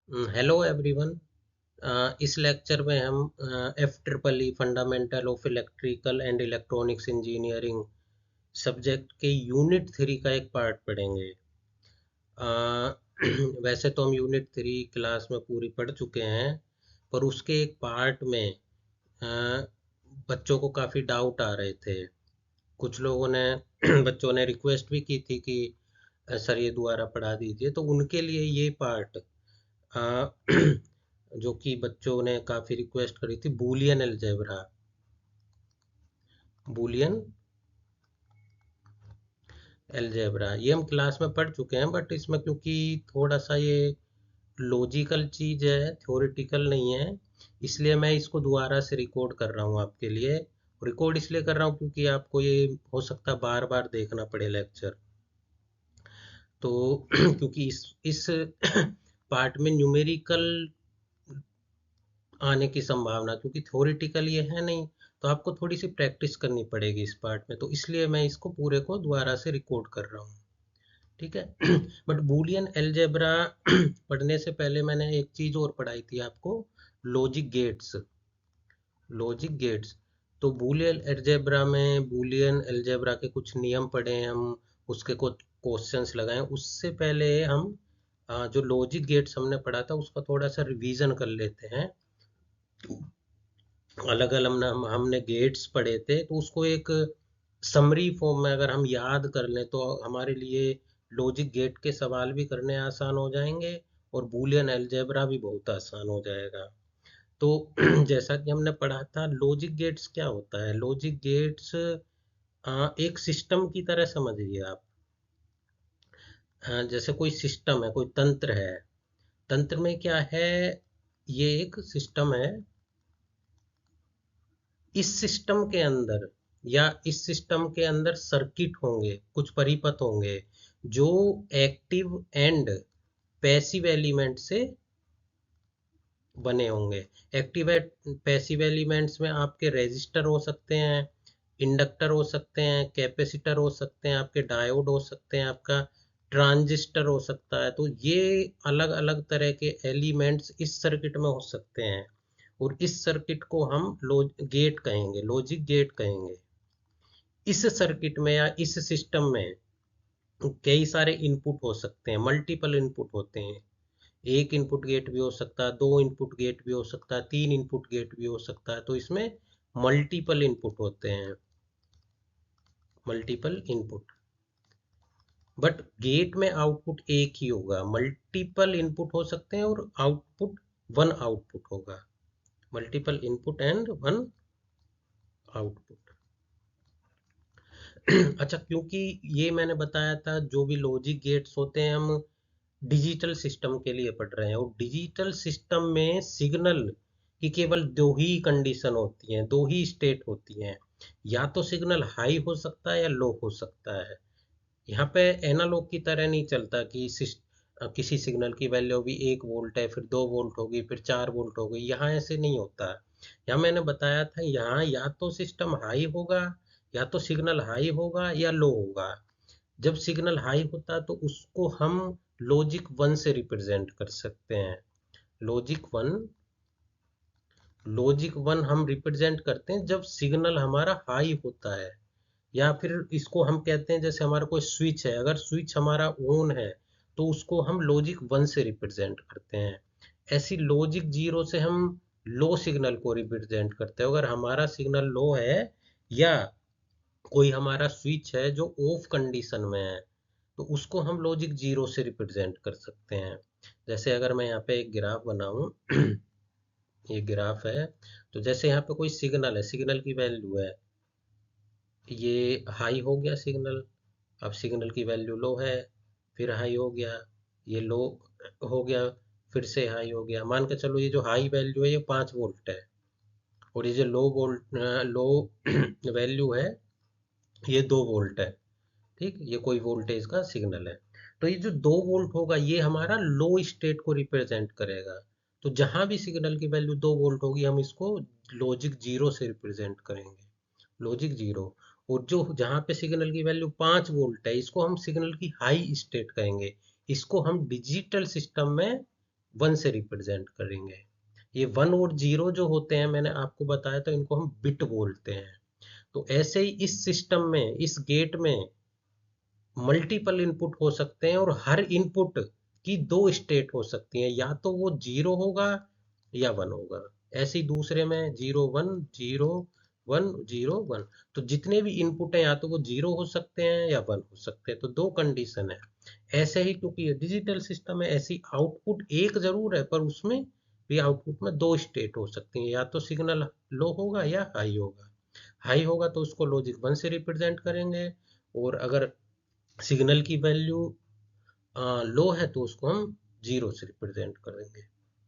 Hello everyone. इस lecture में हम F triple E fundamental of electrical and electronics engineering subject के unit 3 का एक पार्ट पढ़ेंगे। अ, वैसे तो हम यूनिट 3 क्लास में पूरी पढ़ चुके हैं, पर उसके एक पार्ट में अ, बच्चों को काफ़ी डाउट आ रहे थे। कुछ लोगों ने बच्चों ने रिक्वेस्ट भी की थी कि सर ये दोबारा पढ़ा दीजिए, तो उनके लिए ये पार्ट अ, जो कि बच्चों ने काफ़ी रिक्वेस्ट करी थी, बूलियन अलजेब्रा। बूलियन अलजेब्रा ये हम क्लास में पढ़ चुके हैं, बट इसमें क्योंकि थोड़ा सा ये लॉजिकल चीज़ है, थ्योरेटिकल नहीं है, इसलिए मैं इसको दोबारा से रिकॉर्ड कर रहा हूँ आपके लिए। रिकॉर्ड इसलिए कर रहा हूँ क्योंकि आपको ये हो सकता है बार बार देखना पड़े लेक्चर। तो क्योंकि इस पार्ट में न्यूमेरिकल आने की संभावना, क्योंकि थ्योरेटिकल ये है नहीं, तो आपको थोड़ी सी प्रैक्टिस करनी पड़ेगी इस पार्ट में, तो इसलिए मैं इसको पूरे को दोबारा से रिकॉर्ड कर रहा हूँ। ठीक है। बट बूलियन अलजेब्रा पढ़ने से पहले मैंने एक चीज और पढ़ाई थी आपको, लॉजिक गेट्स। लॉजिक गेट्स, तो बूलियन अलजेब्रा में बूलियन अलजेब्रा के कुछ नियम पढ़े हैं हम, उसके कुछ क्वेश्चंस लगाए। उससे पहले हम जो लॉजिक गेट्स हमने पढ़ा था उसका थोड़ा सा रिवीजन कर लेते हैं। अलग अलग हमने गेट्स पढ़े थे, तो उसको एक समरी फॉर्म में अगर हम याद कर लें तो हमारे लिए लॉजिक गेट के सवाल भी करने आसान हो जाएंगे, और बूलियन अलजेब्रा भी बहुत आसान हो जाएगा। तो जैसा कि हमने पढ़ा था, लॉजिक गेट्स क्या होता है। लॉजिक गेट्स एक सिस्टम की तरह समझिए आप। जैसे कोई सिस्टम है, कोई तंत्र है। तंत्र में क्या है, ये एक सिस्टम है। इस सिस्टम के अंदर या इस सिस्टम के अंदर सर्किट होंगे, कुछ परिपथ होंगे जो एक्टिव एंड पैसिव एलिमेंट से बने होंगे। एक्टिव पैसिव एलिमेंट्स में आपके रेजिस्टर हो सकते हैं, इंडक्टर हो सकते हैं, कैपेसिटर हो सकते हैं, आपके डायोड हो सकते हैं, आपका ट्रांजिस्टर हो सकता है। तो ये अलग अलग तरह के एलिमेंट्स इस सर्किट में हो सकते हैं, और इस सर्किट को हम गेट कहेंगे, लॉजिक गेट कहेंगे। इस सर्किट में या इस सिस्टम में कई सारे इनपुट हो सकते हैं, मल्टीपल इनपुट होते हैं। एक इनपुट गेट भी हो सकता है, दो इनपुट गेट भी हो सकता है, तीन इनपुट गेट भी हो सकता है। तो इसमें मल्टीपल इनपुट होते हैं, मल्टीपल इनपुट। बट गेट में आउटपुट एक ही होगा। मल्टीपल इनपुट हो सकते हैं और आउटपुट वन आउटपुट होगा। Multiple input and one output. अच्छा, क्योंकि ये मैंने बताया था, जो भी लॉजिक गेट्स होते हैं हम डिजिटल सिस्टम के लिए पढ़ रहे हैं, और डिजिटल सिस्टम में सिग्नल की केवल दो ही कंडीशन होती हैं, दो ही स्टेट होती हैं। या तो सिग्नल हाई हो सकता है या लो हो सकता है। यहाँ पे एनालॉग की तरह नहीं चलता कि किसी सिग्नल की वैल्यू भी 1 वोल्ट है, फिर 2 वोल्ट होगी, फिर 4 वोल्ट होगी। यहाँ ऐसे नहीं होता। यहाँ मैंने बताया था, यहाँ या तो सिस्टम हाई होगा, या तो सिग्नल हाई होगा या लो होगा। जब सिग्नल हाई होता है तो उसको हम लॉजिक वन से रिप्रेजेंट कर सकते हैं। लॉजिक वन, लॉजिक वन हम रिप्रेजेंट करते हैं जब सिग्नल हमारा हाई होता है। या फिर इसको हम कहते हैं, जैसे हमारा कोई स्विच है, अगर स्विच हमारा ऑन है तो उसको हम लॉजिक वन से रिप्रेजेंट करते हैं। ऐसी लॉजिक जीरो से हम लो सिग्नल को रिप्रेजेंट करते हैं। अगर हमारा सिग्नल लो है, या कोई हमारा स्विच है जो ऑफ कंडीशन में है, तो उसको हम लॉजिक जीरो से रिप्रेजेंट कर सकते हैं। जैसे अगर मैं यहाँ पे एक ग्राफ बनाऊं, ये ग्राफ है, तो जैसे यहाँ पे कोई सिग्नल है, सिग्नल की वैल्यू है, ये हाई हो गया सिग्नल। अब सिग्नल की वैल्यू लो है, फिर हाई हो गया, ये लो हो गया, फिर से हाई हो गया। मान के चलो ये जो हाई वैल्यू है ये 5 वोल्ट है, और ये जो लो वैल्यू है ये 2 वोल्ट है। ठीक, ये कोई वोल्टेज का सिग्नल है। तो ये जो 2 वोल्ट होगा ये हमारा लो स्टेट को रिप्रेजेंट करेगा। तो जहां भी सिग्नल की वैल्यू 2 वोल्ट होगी हम इसको लॉजिक जीरो से रिप्रेजेंट करेंगे, लॉजिक जीरो। और जो जहां पे सिग्नल की वैल्यू 5 वोल्ट है इसको हम सिग्नल की हाई स्टेट कहेंगे। इसको हम डिजिटल सिस्टम में वन से रिप्रेजेंट करेंगे। ये 1 और 0 जो होते हैं, मैंने आपको बताया था, इनको हम बिट बोलते हैं। तो ऐसे ही इस सिस्टम में, इस गेट में मल्टीपल इनपुट हो सकते हैं और हर इनपुट की दो स्टेट हो सकती हैं, या तो वो 0 होगा या 1 होगा। ऐसे ही दूसरे में 0 1 0 1 0 1। तो जितने भी इनपुट हैं, या तो वो 0 हो सकते हैं या 1 हो सकते हैं, तो दो कंडीशन है। ऐसे ही क्योंकि ये डिजिटल सिस्टम है, ऐसी आउटपुट एक जरूर है, पर उसमें भी आउटपुट में दो स्टेट हो सकती हैं, या तो सिग्नल लो होगा या हाई होगा। हाई होगा तो उसको लॉजिक 1 से रिप्रेजेंट करेंगे, और अगर सिग्नल की वैल्यू लो है तो उसको हम 0 से रिप्रेजेंट करेंगे।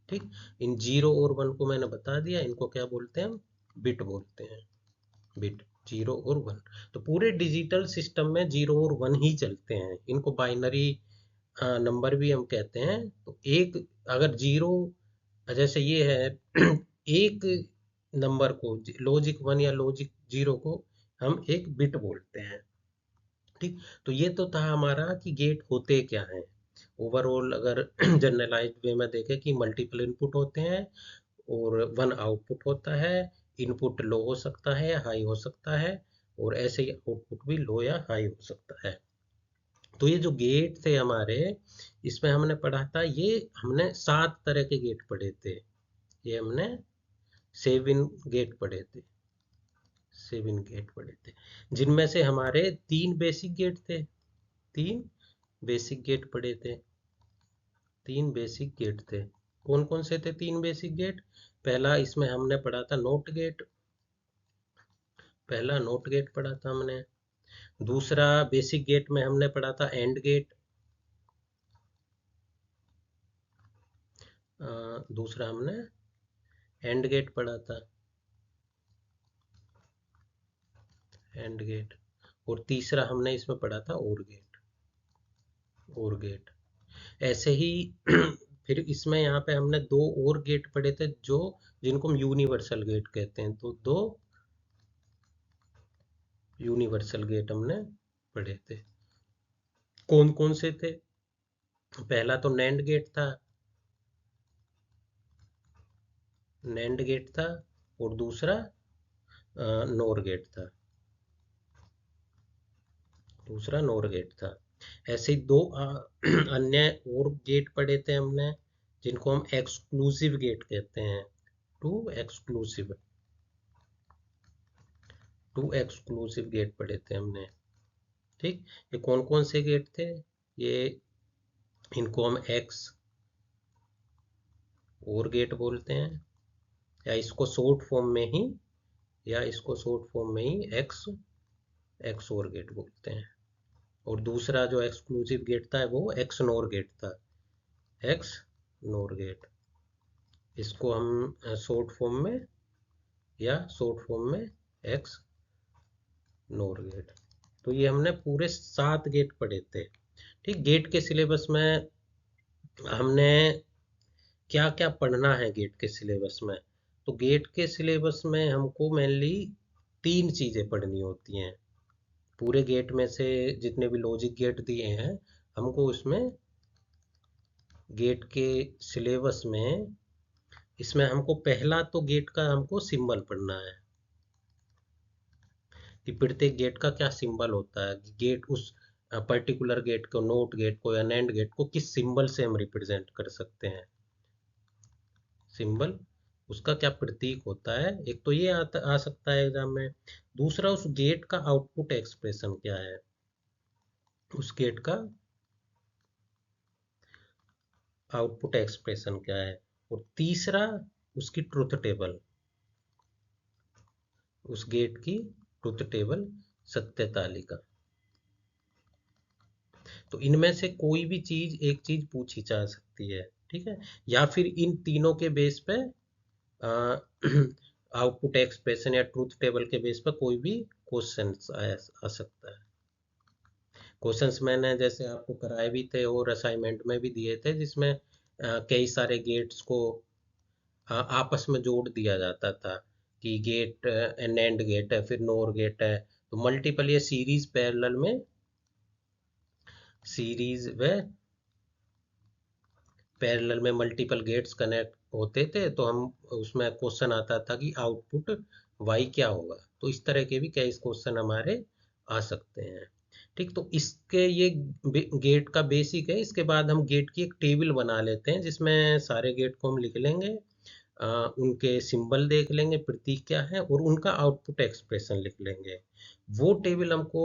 ठीक, इन 0 और 1 को मैंने बता दिया, इनको क्या बोलते हैं हम, बिट बोलते हैं। बिट 0 और 1। तो पूरे डिजिटल सिस्टम में 0 और 1 ही चलते हैं, इनको बाइनरी नंबर भी हम कहते हैं। तो एक, अगर 0, जैसे ये है एक नंबर को, लॉजिक 1 या लॉजिक 0 को हम एक बिट बोलते हैं। ठीक, तो ये तो था हमारा कि गेट होते क्या हैं। ओवरऑल अगर जनरलाइज्ड वे में देखें कि मल्टीपल इनपुट होते हैं और 1 आउटपुट होता है। इनपुट लो हो सकता है, हाई हो सकता है, और ऐसे ही आउटपुट भी लो या हाई हो सकता है। तो ये जो गेट थे हमारे, इसमें हमने पढ़ा था, ये हमने 7 तरह के गेट पढ़े थे। ये हमने 7 गेट पढ़े थे, 7 गेट पढ़े थे, जिनमें से हमारे 3 बेसिक गेट थे। 3 बेसिक गेट पढ़े थे। 3 बेसिक गेट थे। कौन कौन से थे 3 बेसिक गेट? पहला इसमें हमने पढ़ा था नोट गेट। पहला नोट गेट पढ़ा था हमने। दूसरा बेसिक गेट में हमने पढ़ा था एंड गेट। दूसरा हमने एंड गेट पढ़ा था, एंड गेट। और तीसरा हमने इसमें पढ़ा था और गेट, और गेट। ऐसे ही फिर इसमें यहाँ पे हमने 2 और गेट पढ़े थे, जो जिनको हम यूनिवर्सल गेट कहते हैं। तो 2 यूनिवर्सल गेट हमने पढ़े थे। कौन कौन से थे? पहला तो नैंड गेट था, नैंड गेट था, और दूसरा नोर गेट था, दूसरा नोर गेट था। ऐसे ही 2 अन्य और गेट पढ़े थे हमने, जिनको हम एक्सक्लूसिव गेट कहते हैं। टू एक्सक्लूसिव, 2 एक्सक्लूसिव गेट पढ़े थे हमने। ठीक, ये कौन कौन से गेट थे? ये, इनको हम एक्स और गेट बोलते हैं, या इसको शॉर्ट फॉर्म में ही, या इसको शॉर्ट फॉर्म में ही एक्स, एक्स और गेट बोलते हैं। और दूसरा जो एक्सक्लूसिव गेट था वो एक्स नोर गेट था, एक्स नोर गेट। इसको हम शॉर्ट फॉर्म में, या शॉर्ट फॉर्म में एक्स नोर गेट। तो ये हमने पूरे 7 गेट पढ़े थे। ठीक, गेट के सिलेबस में हमने क्या क्या पढ़ना है गेट के सिलेबस में? तो गेट के सिलेबस में हमको मेनली 3 चीज़ें पढ़नी होती हैं। पूरे गेट में से जितने भी लॉजिक गेट दिए हैं, हमको उसमें गेट के सिलेबस में, इसमें हमको पहला तो गेट का हमको सिंबल पढ़ना है कि प्रत्येक गेट का क्या सिंबल होता है। गेट उस पर्टिकुलर गेट को, नोट गेट को या नैंड गेट को किस सिंबल से हम रिप्रेजेंट कर सकते हैं। सिंबल, उसका क्या प्रतीक होता है, एक तो ये आ सकता है एग्जाम में। दूसरा, उस गेट का आउटपुट एक्सप्रेशन क्या है, उस गेट का आउटपुट एक्सप्रेशन क्या है। और तीसरा, उसकी ट्रुथ टेबल, उस गेट की ट्रुथ टेबल, सत्य तालिका। तो इनमें से कोई भी चीज, एक चीज पूछी जा सकती है। ठीक है, या फिर इन तीनों के बेस पे, आउटपुट एक्सप्रेशन या ट्रूथ टेबल के बेस पर कोई भी क्वेश्चन आ सकता है। क्वेश्चंस मैंने जैसे आपको कराए भी थे और असाइनमेंट में भी दिए थे, जिसमें कई सारे गेट्स को आपस में जोड़ दिया जाता था कि गेट एंड गेट है, फिर नोर गेट है। तो मल्टीपल, ये सीरीज पैरेलल में, सीरीज व पैरेलल में मल्टीपल गेट्स कनेक्ट होते थे, तो हम उसमें क्वेश्चन आता था कि आउटपुट वाई क्या होगा। तो इस तरह के भी कई क्वेश्चन हमारे आ सकते हैं। ठीक, तो इसके ये गेट का बेसिक है। इसके बाद हम गेट की एक टेबल बना लेते हैं जिसमें सारे गेट को हम लिख लेंगे, उनके सिंबल देख लेंगे, प्रतीक क्या है, और उनका आउटपुट एक्सप्रेशन लिख लेंगे। वो टेबल हमको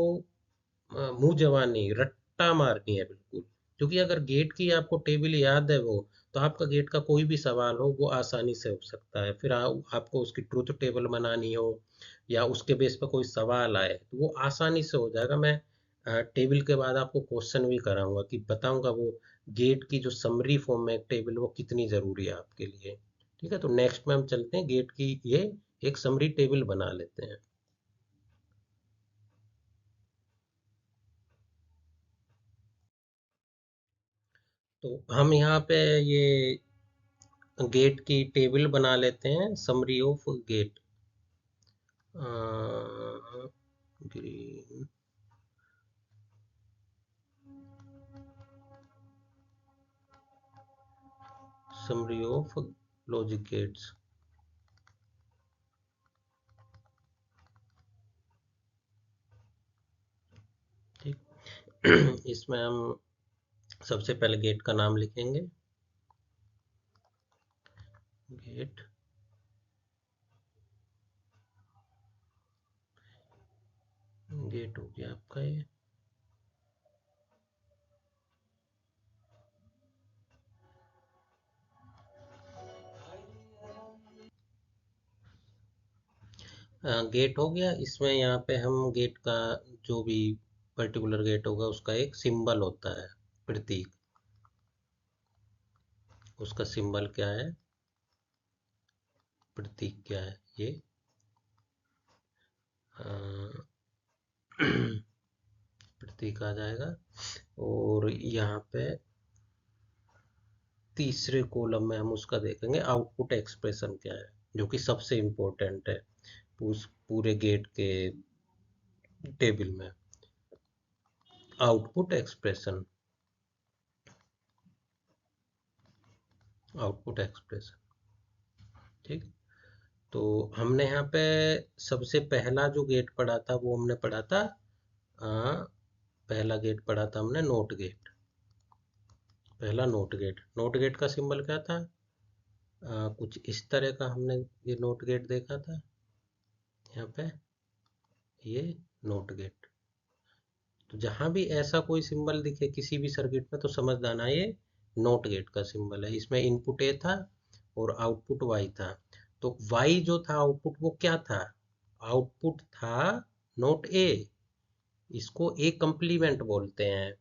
मुंह जबान नहीं, रट्टा मारनी है बिल्कुल। क्योंकि अगर गेट की आपको टेबल याद है वो, तो आपका गेट का कोई भी सवाल हो वो आसानी से हो सकता है। फिर आपको उसकी ट्रुथ टेबल बनानी हो या उसके बेस पर कोई सवाल आए तो वो आसानी से हो जाएगा। मैं टेबल के बाद आपको क्वेश्चन भी कराऊंगा कि बताऊंगा वो गेट की जो समरी फॉर्म में एक टेबल वो कितनी जरूरी है आपके लिए। ठीक है, तो नेक्स्ट में हम चलते हैं, गेट की ये एक समरी टेबल बना लेते हैं। तो हम यहाँ पे ये गेट की टेबल बना लेते हैं, summary of gate. Green, summary of logic gates. ठीक, इसमें हम सबसे पहले गेट का नाम लिखेंगे, गेट। गेट हो गया आपका ये। गेट हो गया। इसमें यहाँ पे हम गेट का जो भी पर्टिकुलर गेट होगा उसका एक सिंबल होता है, प्रतीक। उसका सिंबल क्या है, प्रतीक क्या है, ये प्रतीक आ जाएगा। और यहाँ पे तीसरे कॉलम में हम उसका देखेंगे आउटपुट एक्सप्रेशन क्या है, जो कि सबसे इम्पोर्टेंट है उस पूरे गेट के टेबल में। Output expression, output expression. ठीक, तो हमने यहाँ पे सबसे पहला जो गेट पढ़ा था वो हमने पढ़ा था, पहला गेट पढ़ा था हमने नोट गेट। पहला नोट गेट, नोट गेट का सिंबल क्या था, कुछ इस तरह का हमने ये नोट गेट देखा था। यहाँ पे ये नोट गेट, तो जहां भी ऐसा कोई सिंबल दिखे किसी भी सर्किट में तो समझ जाना ये नोट गेट का सिंबल है। इसमें इनपुट ए था और आउटपुट वाई था। तो वाई जो था आउटपुट वो क्या था, आउटपुट था नोट ए। इसको ए कंप्लीमेंट बोलते हैं।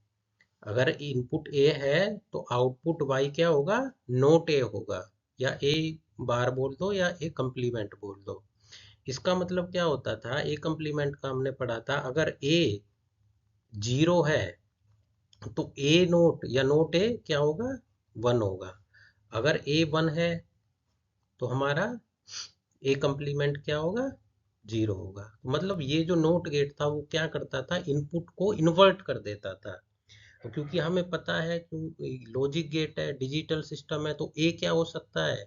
अगर इनपुट ए है तो आउटपुट वाई क्या होगा, नोट ए होगा। या ए बार बोल दो या ए कंप्लीमेंट बोल दो। इसका मतलब क्या होता था, ए कंप्लीमेंट का हमने पढ़ा था, अगर ए जीरो है तो ए नोट या नोट ए क्या होगा, वन होगा। अगर ए वन है तो हमारा ए कंप्लीमेंट क्या होगा, जीरो होगा। मतलब ये जो नोट गेट था वो क्या करता था, इनपुट को इन्वर्ट कर देता था। तो क्योंकि हमें पता है कि लॉजिक गेट है, डिजिटल सिस्टम है, तो ए क्या हो सकता है,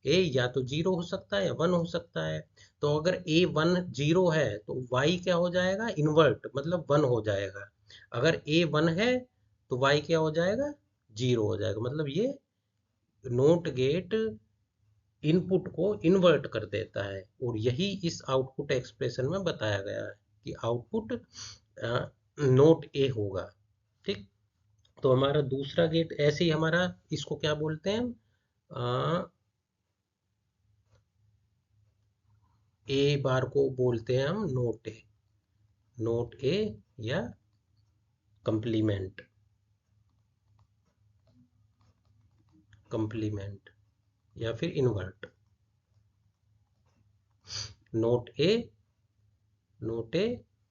ए या तो जीरो हो सकता है या वन हो सकता है। तो अगर ए वन जीरो है तो वाई क्या हो जाएगा, इन्वर्ट, मतलब वन हो जाएगा। अगर ए वन है तो वाई क्या हो जाएगा, जीरो हो जाएगा। मतलब ये नोट गेट इनपुट को इन्वर्ट कर देता है। और यही इस आउटपुट एक्सप्रेशन में बताया गया है कि आउटपुट नोट ए होगा। ठीक, तो हमारा दूसरा गेट ऐसे ही हमारा, इसको क्या बोलते हैं, ए बार को बोलते हैं हम नोट ए, नोट ए या कंप्लीमेंट, कंप्लीमेंट या फिर इन्वर्ट। नोट ए, नोट ए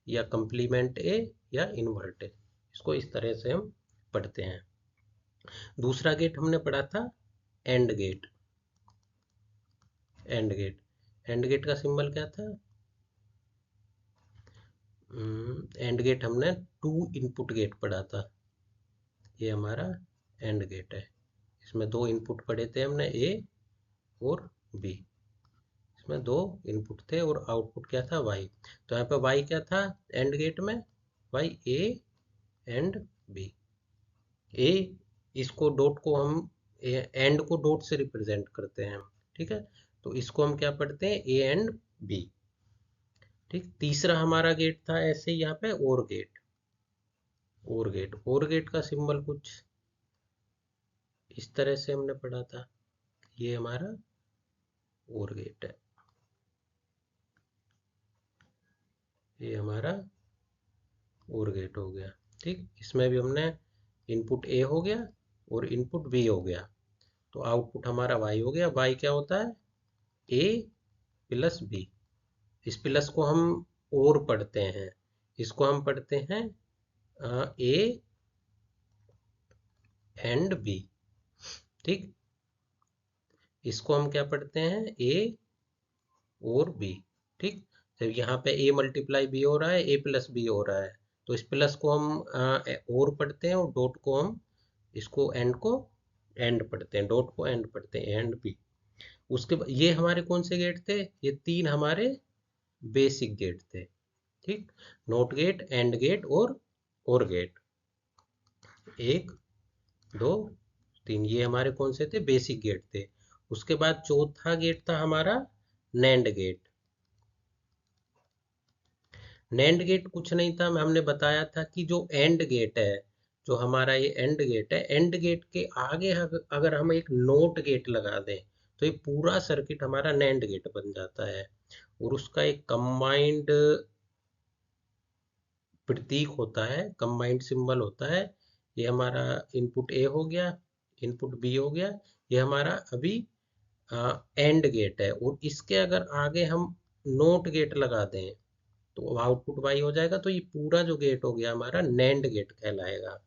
या कंप्लीमेंट ए या इन्वर्ट ए, इसको इस तरह से हम पढ़ते हैं। दूसरा गेट हमने पढ़ा था and gate. And gate, and gate का सिंबल क्या था, एंड गेट हमने टू इनपुट गेट पढ़ा था। ये हमारा एंड गेट है। इसमें दो इनपुट पढ़े थे हमने, ए और बी। इसमें दो इनपुट थे और आउटपुट क्या था, वाई। तो यहाँ पे वाई क्या था एंड गेट में, वाई ए एंड बी। ए, इसको डॉट को हम एंड को डॉट से रिप्रेजेंट करते हैं, ठीक है। तो इसको हम क्या पढ़ते हैं, ए एंड बी। ठीक, तीसरा हमारा गेट था ऐसे ही यहाँ पे और गेट। और गेट का सिंबल कुछ इस तरह से हमने पढ़ा था, ये हमारा और गेट है, ये हमारा और गेट हो गया। ठीक, इसमें भी हमने इनपुट ए हो गया और इनपुट बी हो गया, तो आउटपुट हमारा वाई हो गया। वाई क्या होता है, ए प्लस बी। इस प्लस को हम और पढ़ते हैं, इसको हम पढ़ते हैं ए एंड बी। ठीक, इसको हम क्या पढ़ते हैं, ए और बी। ठीक, जब यहाँ पे ए मल्टीप्लाई बी हो रहा है, ए प्लस बी हो रहा है, तो इस प्लस को हम और पढ़ते हैं और डॉट को हम इसको एंड को एंड पढ़ते हैं, डॉट को एंड पढ़ते हैं, एंड बी। उसके बाद ये हमारे कौन से गेट थे, ये तीन हमारे बेसिक गेट थे। ठीक, नॉट गेट, एंड गेट और गेट। एक, दो, तीन, ये हमारे कौन से थे, बेसिक गेट थे। उसके बाद चौथा गेट था हमारा नैंड गेट। नैंड गेट कुछ नहीं था, हमने बताया था कि जो एंड गेट है, जो हमारा ये एंड गेट है, एंड गेट के आगे अगर हम एक नोट गेट लगा दें तो ये पूरा सर्किट हमारा नैंड गेट बन जाता है। और उसका एक कंबाइंड प्रतीक होता है, कंबाइंड सिंबल होता है। ये हमारा इनपुट ए हो गया, इनपुट बी हो गया, ये हमारा अभी एंड गेट है। और इसके अगर आगे हम नोट गेट लगा दें तो आउटपुट वाई हो जाएगा। तो ये पूरा जो गेट हो गया हमारा नैंड गेट कहलाएगा।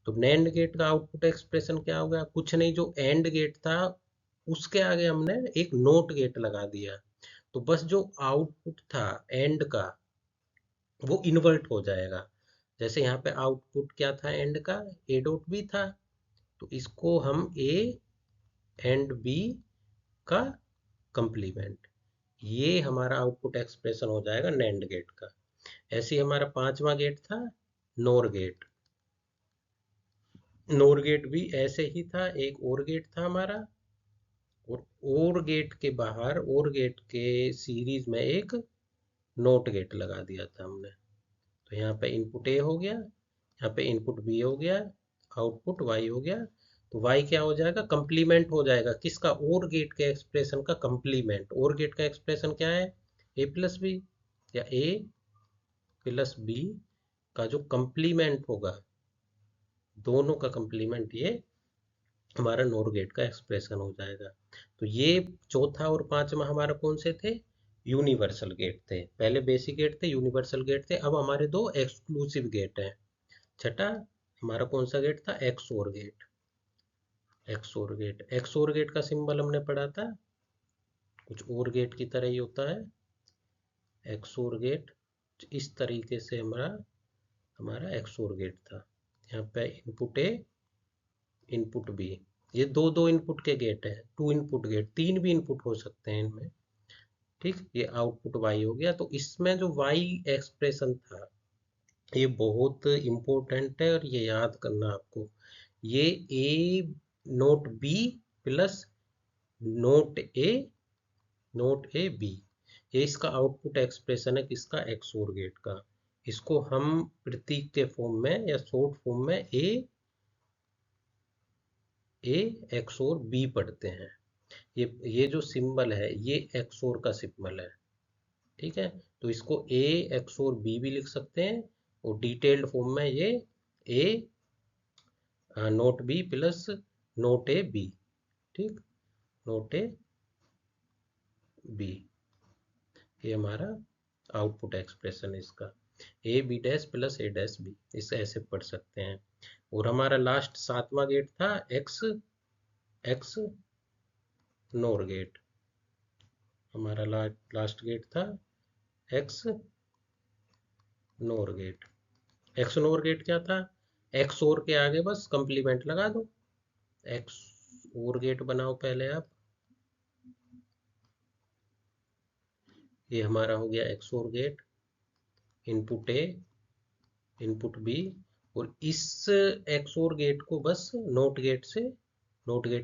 तो नैंड गेट का आउटपुट एक्सप्रेशन क्या हो गया, कुछ नहीं, जो एंड गेट था उसके आगे हमने एक नोट गेट लगा दिया, तो बस जो आउटपुट था एंड का वो इन्वर्ट हो जाएगा। जैसे यहाँ पे आउटपुट क्या था एंड का, ए डॉट बी था, तो इसको हम ए एंड बी का कंप्लीमेंट, ये हमारा आउटपुट एक्सप्रेशन हो जाएगा नैंड गेट का। ऐसे ही हमारा पांचवा गेट था नोर गेट। नोर गेट भी ऐसे ही था, एक और गेट था हमारा, और गेट के बाहर, और गेट के सीरीज में एक नोट गेट लगा दिया था हमने। तो यहाँ पे इनपुट ए हो गया, यहाँ पे इनपुट बी हो गया, आउटपुट वाई हो गया। तो वाई क्या हो जाएगा, कंप्लीमेंट हो जाएगा किसका, और गेट के एक्सप्रेशन का कंप्लीमेंट। और गेट का एक्सप्रेशन क्या है, ए प्लस बी, या ए प्लस बी का जो कंप्लीमेंट होगा, दोनों का कंप्लीमेंट, ये हमारा नोर गेट का एक्सप्रेशन हो जाएगा। तो ये चौथा और पांचवा हमारा कौन से थे, यूनिवर्सल गेट थे। पहले बेसिक गेट थे, यूनिवर्सल गेट थे, अब हमारे दो एक्सक्लूसिव गेट हैं। छठा हमारा कौन सा गेट था, XOR gate. XOR gate, XOR gate का सिंबल हमने पढ़ा था, कुछ और गेट की तरह ही होता है। एक्सोर गेट इस तरीके से हमारा हमारा एक्सोर गेट था। यहाँ पे इनपुट ए, इनपुट बी, ये दो दो इनपुट के गेट है, टू इनपुट गेट, तीन भी इनपुट हो सकते हैं इनमें। ठीक, ये आउटपुट वाई हो गया। तो इसमें जो वाई एक्सप्रेशन था ये बहुत इंपॉर्टेंट है और ये याद करना आपको। ये A not B plus not A, not A B, ये इसका आउटपुट एक्सप्रेशन है किसका, एक्सोर गेट का। इसको हम प्रतीक के फॉर्म में या शॉर्ट फॉर्म में ए एक्सोर बी पढ़ते हैं। ये जो सिंबल है ये एक्सोर का सिंबल है। ठीक है, तो इसको ए एक्सोर बी भी लिख सकते हैं, और डिटेल्ड फॉर्म में ये A not B plus not A B. ठीक, नोट ए बी, ये हमारा आउटपुट एक्सप्रेशन है इसका, A B dash plus A dash B, इसे ऐसे पढ़ सकते हैं। और हमारा लास्ट सातवां गेट था एक्स एक्स नोर गेट। हमारा लास्ट गेट था X NOR gate. X NOR gate क्या था, एक्स और के आगे बस कंप्लीमेंट लगा दो, एक्स और गेट बनाओ पहले आप। ये हमारा हो गया X or gate, input A, input B, और इस एक्स और गेट को बस नोट गेट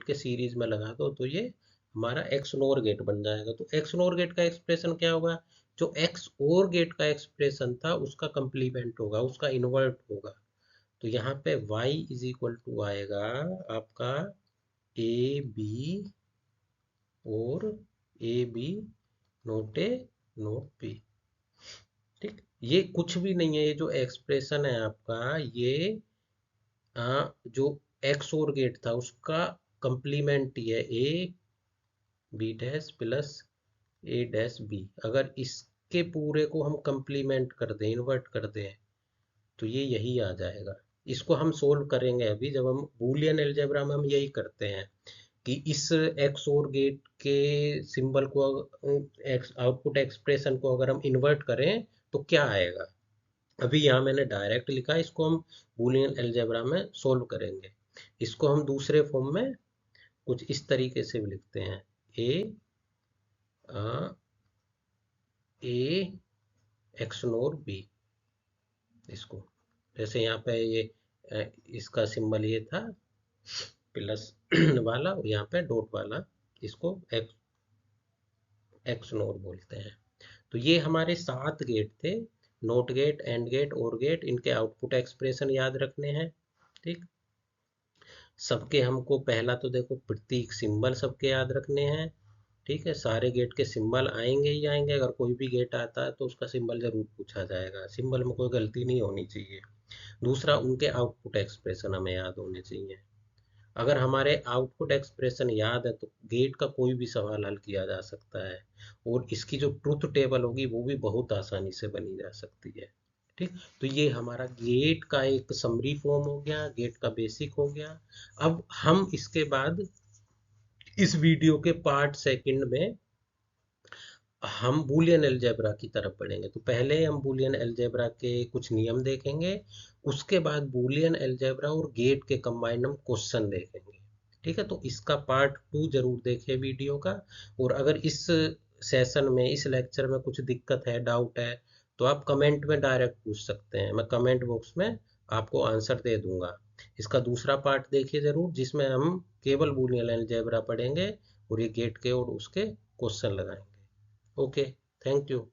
के सीरीज में लगा दो तो ये हमारा एक्स नोर गेट बन जाएगा। तो एक्स नोर गेट का एक्सप्रेशन क्या होगा? जो एक्स और गेट का एक्सप्रेशन था उसका कंप्लीमेंट होगा, उसका इन्वर्ट होगा। तो यहाँ पे y इज इक्वल टू आएगा आपका ए बी और A B not A not B. ठीक, ये कुछ भी नहीं है, ये जो एक्सप्रेशन है आपका, ये जो एक्स और गेट था उसका कंप्लीमेंट ही है, A B dash plus A dash B. अगर इसके पूरे को हम कंप्लीमेंट कर दें, इन्वर्ट कर दें, तो ये यही आ जाएगा। इसको हम सोल्व करेंगे अभी, जब हम बूलियन अलजेब्रा में हम यही करते हैं कि इस एक्स और गेट के सिंबल को, आउटपुट एक्सप्रेशन को अगर हम इन्वर्ट करें तो क्या आएगा। अभी यहाँ मैंने डायरेक्ट लिखा है, इसको हम बूलियन अलजेब्रा में सोल्व करेंगे। इसको हम दूसरे फॉर्म में कुछ इस तरीके से भी लिखते हैं, ए एक्स नोर बी। इसको जैसे यहाँ पे ये इसका सिंबल ये था प्लस वाला, और यहाँ पे डॉट वाला, इसको एक्स नोर बोलते हैं। तो ये हमारे 7 गेट थे, नोट गेट, एंड गेट, और गेट। इनके आउटपुट एक्सप्रेशन याद रखने हैं। ठीक, सबके हमको पहला तो देखो प्रतीक सिंबल सबके याद रखने हैं। ठीक है, सारे गेट के सिंबल आएंगे ही आएंगे, अगर कोई भी गेट आता है तो उसका सिंबल जरूर पूछा जाएगा, सिंबल में कोई गलती नहीं होनी चाहिए। दूसरा, उनके आउटपुट एक्सप्रेशन हमें याद होने चाहिए। अगर हमारे आउटपुट एक्सप्रेशन याद है तो गेट का कोई भी सवाल हल किया जा सकता है, और इसकी जो ट्रुथ टेबल होगी वो भी बहुत आसानी से बनी जा सकती है। ठीक, तो ये हमारा गेट का एक समरी फॉर्म हो गया, गेट का बेसिक हो गया। अब हम इसके बाद इस वीडियो के पार्ट सेकंड में हम बूलियन अलजेब्रा की तरफ बढ़ेंगे। तो पहले हम बूलियन अलजेब्रा के कुछ नियम देखेंगे, उसके बाद बूलियन अलजेब्रा और गेट के कंबाइंड हम क्वेश्चन देखेंगे। ठीक है, तो इसका पार्ट 2 जरूर देखिए वीडियो का। और अगर इस सेशन में, इस लेक्चर में कुछ दिक्कत है, डाउट है, तो आप कमेंट में डायरेक्ट पूछ सकते हैं, मैं कमेंट बॉक्स में आपको आंसर दे दूंगा। इसका दूसरा पार्ट देखिए जरूर, जिसमें हम केवल बूलियन अलजेब्रा पढ़ेंगे और ये गेट के और उसके क्वेश्चन लगाएंगे। Okay, thank you.